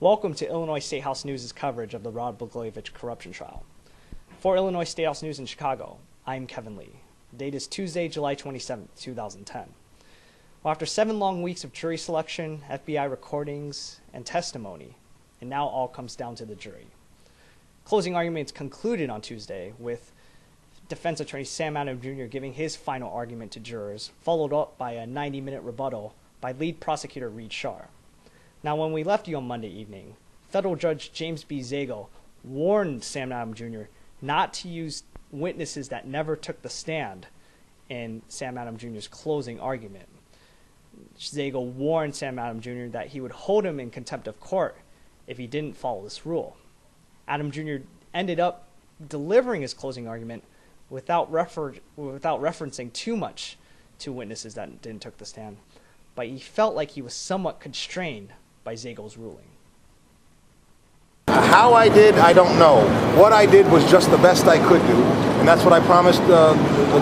Welcome to Illinois State House News' coverage of the Rod Blagojevich corruption trial. For Illinois State House News in Chicago, I'm Kevin Lee. The date is Tuesday, July 27, 2010. Well, after 7 long weeks of jury selection, FBI recordings, and testimony, it now all comes down to the jury. Closing arguments concluded on Tuesday with defense attorney Sam Adams Jr. giving his final argument to jurors, followed up by a 90-minute rebuttal by lead prosecutor Reed Shar. Now, when we left you on Monday evening, federal judge James B. Zagel warned Sam Adams Jr. not to use witnesses that never took the stand in Sam Adams Jr.'s closing argument. Zagel warned Sam Adams Jr. that he would hold him in contempt of court if he didn't follow this rule. Adams Jr. ended up delivering his closing argument without referencing too much to witnesses that didn't take the stand, but he felt like he was somewhat constrained by Zagel's ruling. How I did, I don't know. What I did was just the best I could do, and that's what I promised the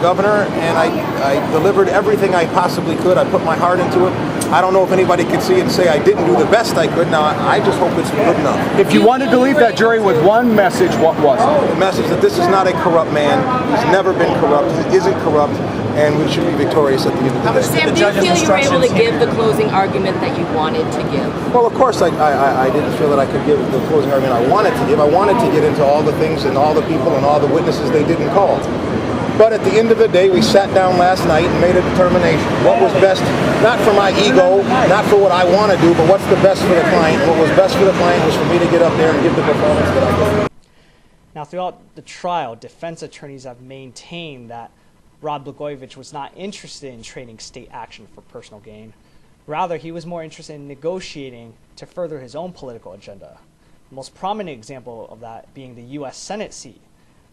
governor, and I delivered everything I possibly could. I put my heart into it. I don't know if anybody could see it and say I didn't do the best I could. Now, I just hope it's good enough. If you wanted to leave that jury with one message, what was it? The message that this is not a corrupt man. He's never been corrupt. He isn't corrupt, and we should be victorious at the end of the day. Sam, do you feel you were able to give the closing argument that you wanted to give? Well, of course, I didn't feel that I could give the closing argument I wanted to give. I wanted to get into all the things and all the people and all the witnesses they didn't call. But at the end of the day, we sat down last night and made a determination. What was best, not for my ego, not for what I want to do, but what's the best for the client. What was best for the client was for me to get up there and give the performance that I did. Now, throughout the trial, defense attorneys have maintained that Rod Blagojevich was not interested in trading state action for personal gain. Rather, he was more interested in negotiating to further his own political agenda. The most prominent example of that being the U.S. Senate seat,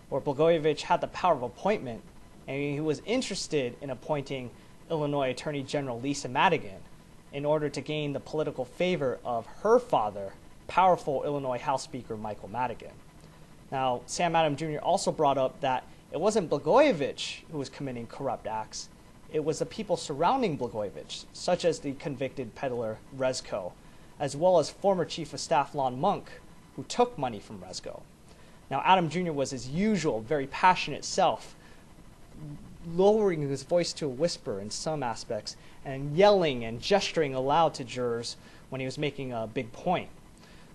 where Blagojevich had the power of appointment, and he was interested in appointing Illinois Attorney General Lisa Madigan in order to gain the political favor of her father, powerful Illinois House Speaker Michael Madigan. Now, Sam Adams Jr. also brought up that it wasn't Blagojevich who was committing corrupt acts. It was the people surrounding Blagojevich, such as the convicted peddler Rezko, as well as former Chief of Staff Lon Monk, who took money from Rezko. Now, Adams Jr. was his usual, very passionate self, lowering his voice to a whisper in some aspects, and yelling and gesturing aloud to jurors when he was making a big point.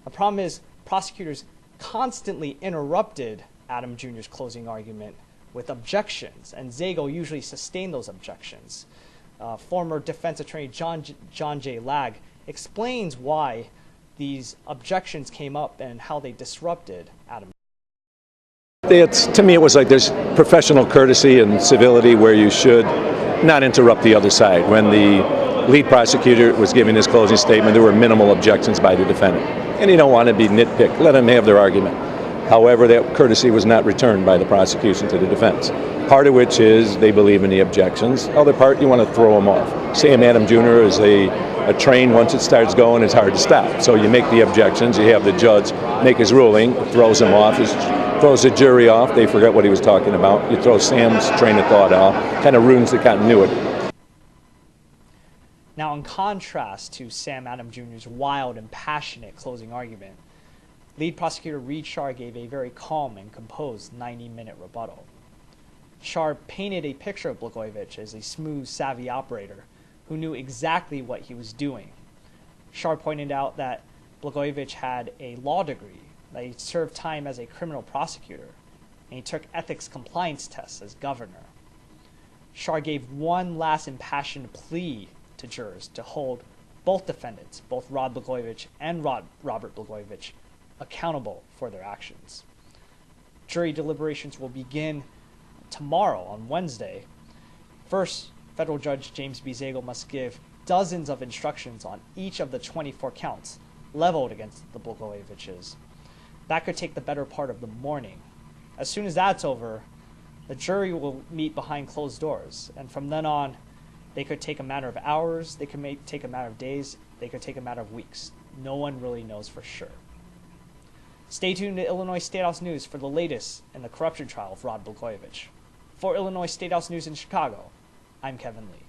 The problem is, prosecutors constantly interrupted Adams Jr.'s closing argument with objections, and Zagel usually sustained those objections. Former defense attorney John J. Lag explains why these objections came up and how they disrupted Adams. To me, it was like there's professional courtesy and civility where you should not interrupt the other side. When the lead prosecutor was giving his closing statement, there were minimal objections by the defendant. And you don't want to be nitpicked. Let them have their argument. However, that courtesy was not returned by the prosecution to the defense. Part of which is they believe in the objections. Other part, you want to throw them off. Sam Adams Jr. is a train. Once it starts going, it's hard to stop. So you make the objections. You have the judge make his ruling, throws him off, throws the jury off. They forget what he was talking about. You throw Sam's train of thought off. Kind of ruins the continuity. Now, in contrast to Sam Adams Jr.'s wild and passionate closing argument, lead prosecutor Reed Shar gave a very calm and composed 90-minute rebuttal. Shar painted a picture of Blagojevich as a smooth, savvy operator who knew exactly what he was doing. Shar pointed out that Blagojevich had a law degree, that he served time as a criminal prosecutor, and he took ethics compliance tests as governor. Shar gave one last impassioned plea to jurors to hold both defendants, both Rod Blagojevich and Robert Blagojevich, accountable for their actions. Jury deliberations will begin tomorrow on Wednesday. First, federal judge James B. Zagel must give dozens of instructions on each of the 24 counts leveled against the Blagojeviches. That could take the better part of the morning. As soon as that's over, the jury will meet behind closed doors, and from then on, they could take a matter of hours, they could take a matter of days, they could take a matter of weeks. No one really knows for sure. Stay tuned to Illinois State House News for the latest in the corruption trial of Rod Blagojevich. For Illinois State House News in Chicago, I'm Kevin Lee.